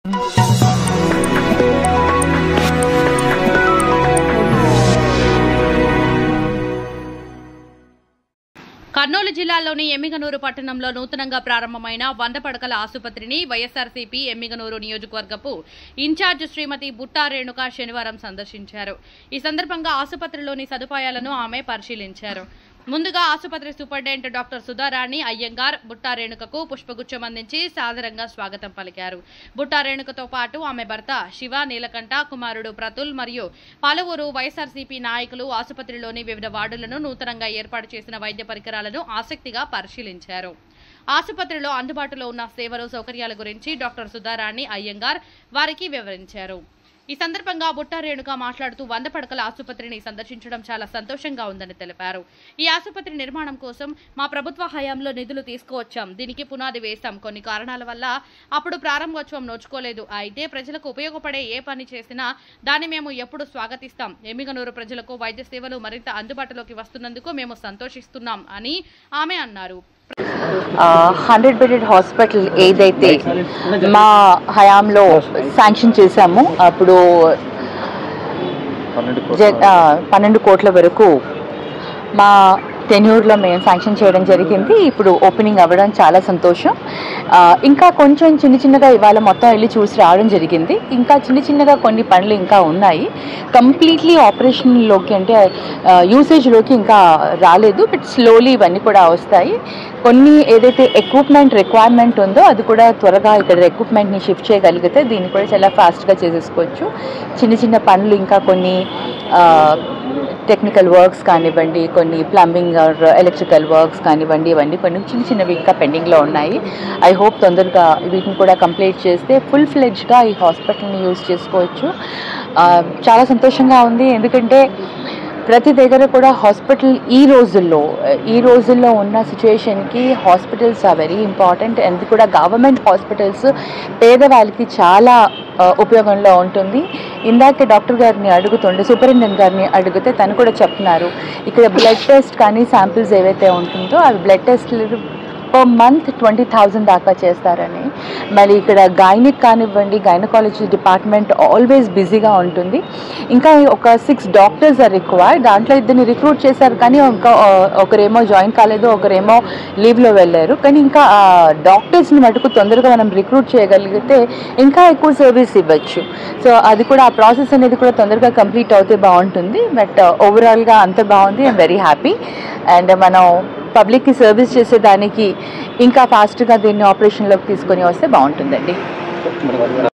కర్నూలు జిల్లాలోని ఎమ్మిగనూరు పట్టణంలో నూతనంగా ప్రారంభమైన 100 పడకల ఆసుపత్రిని వైఎస్ఆర్సీపీ ఎమ్మిగనూరు నియోజకవర్గపు ఇన్ఛార్జ్ శ్రీమతి బుట్టా రేణుక శనివారం సందర్శించారు. ఈ సందర్భంగా ఆసుపత్రిలోని సదుపాయాలను ఆమె పరిశీలించారు. ముందుగా ఆసుపత్రి సూపరింటెండెంట్ డాక్టర్ సుధారాణి అయ్యంగార్ బుట్టా రేణుకకు పుష్పగుచ్చం అందించి సాదరంగా స్వాగతం పలికారు. బుట్టా రేణుకతో పాటు ఆమె భర్త శివ, నీలకంఠ, కుమారుడు ప్రతుల్ మరియు పలువురు వైఎస్ఆర్సీపీ నాయకులు ఆసుపత్రిలోని వివిధ వార్డులను నూతనంగా ఏర్పాటు చేసిన వైద్య పరికరాలను ఆసక్తిగా పరిశీలించారు. ఆసుపత్రిలో అందుబాటులో ఉన్న సేవలు, సౌకర్యాల గురించి డాక్టర్ సుధారాణి అయ్యంగార్ వారికి వివరించారు. ఈ సందర్భంగా బుట్టా రేణుక మాట్లాడుతూ 100 పడకల ఆసుపత్రిని సందర్శించడం చాలా సంతోషంగా ఉందని తెలిపారు. ఈ ఆసుపత్రి నిర్మాణం కోసం మా ప్రభుత్వ హయాంలో నిధులు తీసుకువచ్చాం. దీనికి పునాది వేశాం. కొన్ని కారణాల వల్ల అప్పుడు ప్రారంభోత్సవం నోచుకోలేదు. అయితే ప్రజలకు ఉపయోగపడే ఏ పని చేసినా దాన్ని మేము ఎప్పుడు స్వాగతిస్తాం. ఎమ్మిగనూరు ప్రజలకు వైద్య సేవలు మరింత అందుబాటులోకి వస్తున్నందుకు మేము సంతోషిస్తున్నాం అని ఆమె అన్నారు. 100 బెడెడ్ హాస్పిటల్ ఏదైతే మా హయాంలో శాంక్షన్ చేశామో అప్పుడు 12 కోట్ల వరకు మా టెన్యూర్లో మేము శాంక్షన్ చేయడం జరిగింది. ఇప్పుడు ఓపెనింగ్ అవ్వడం చాలా సంతోషం. ఇంకా కొంచెం చిన్నగా ఇవాళ మొత్తం వెళ్ళి చూసి రావడం జరిగింది. ఇంకా చిన్నగా కొన్ని పనులు ఇంకా ఉన్నాయి. కంప్లీట్లీ ఆపరేషన్లోకి అంటే యూసేజ్లోకి ఇంకా రాలేదు. బట్ స్లోలీ ఇవన్నీ కూడా వస్తాయి. కొన్ని ఏదైతే ఎక్విప్మెంట్ రిక్వైర్మెంట్ ఉందో అది కూడా త్వరగా ఇక్కడ ఎక్విప్మెంట్ని షిఫ్ట్ చేయగలిగితే దీన్ని కూడా చాలా ఫాస్ట్గా చేసేసుకోవచ్చు. చిన్న పనులు ఇంకా కొన్ని టెక్నికల్ వర్క్స్ కానివ్వండి, కొన్ని ప్లంబింగ్ ఆర్ ఎలక్ట్రికల్ వర్క్స్ కానివ్వండి, ఇవన్నీ కొన్ని చిన్నవి ఇంకా పెండింగ్లో ఉన్నాయి. ఐ హోప్ తొందరగా వీటిని కూడా కంప్లీట్ చేస్తే ఫుల్ ఫ్లెడ్జ్గా ఈ హాస్పిటల్ని యూజ్ చేసుకోవచ్చు. చాలా సంతోషంగా ఉంది. ఎందుకంటే ప్రతి దగ్గర కూడా హాస్పిటల్ ఈ రోజుల్లో ఉన్న సిచ్యువేషన్కి హాస్పిటల్స్ ఆర్ వెరీ ఇంపార్టెంట్. అది కూడా గవర్నమెంట్ హాస్పిటల్స్ పేదవాళ్ళకి చాలా ఉపయోగంలో ఉంటుంది. ఇందాక డాక్టర్ గారిని సూపరింటెండెంట్ గారిని అడిగితే తను కూడా చెప్తున్నారు, ఇక్కడ బ్లడ్ టెస్ట్ కానీ శాంపిల్స్ ఏవైతే ఉంటుందో అవి బ్లడ్ టెస్ట్లు పర్ మంత్ 20,000 దాకా చేస్తారని. మరి ఇక్కడ గైనిక్ కానివ్వండి, గైనకాలజీ డిపార్ట్మెంట్ ఆల్వేస్ బిజీగా ఉంటుంది. ఇంకా ఒక 6 డాక్టర్స్ ఆర్ రిక్వైర్డ్. దాంట్లో 2 రిక్రూట్ చేశారు, కానీ ఒకరేమో జాయిన్ కాలేదు, ఒకరేమో లీవ్లో వెళ్ళారు. కానీ ఇంకా డాక్టర్స్ని మటుకు తొందరగా మనం రిక్రూట్ చేయగలిగితే ఇంకా ఎక్కువ సర్వీస్ ఇవ్వచ్చు. సో అది కూడా ఆ ప్రాసెస్ అనేది కూడా తొందరగా కంప్లీట్ అవుతే బాగుంటుంది. బట్ ఓవరాల్గా అంత బాగుంది. I'm very happy. అండ్ మనం పబ్లిక్కి సర్వీస్ చేసేదానికి ఇంకా ఫాస్ట్గా దీన్ని ఆపరేషన్లోకి తీసుకొని వస్తే బాగుంటుందండి.